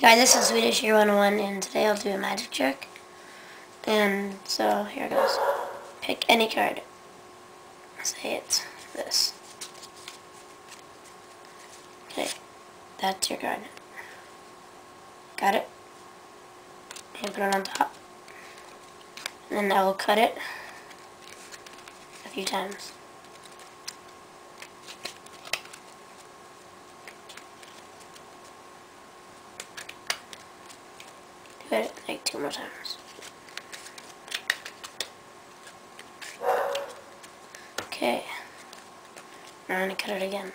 Hey guys, this is Swedish Year 101, and today I'll do a magic trick. And so, here it goes. Pick any card. Say it's this. Okay, that's your card. Got it? And put it on top. And then I will cut it a few times. Do it like 2 more times. Okay. Now I'm going to cut it again.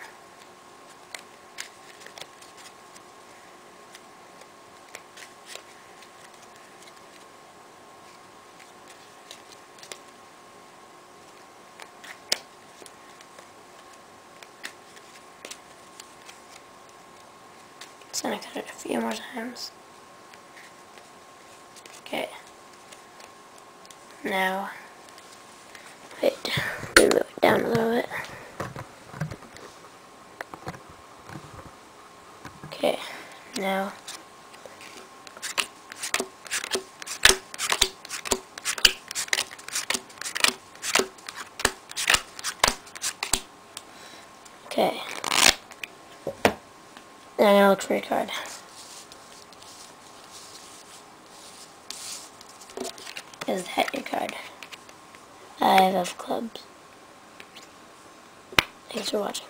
So I'm going to cut it a few more times. Okay. Now, wait, let me move it down a little bit. Okay, now, okay, now I'm going to look for your card. Is that your card? 5 of clubs. Thanks for watching.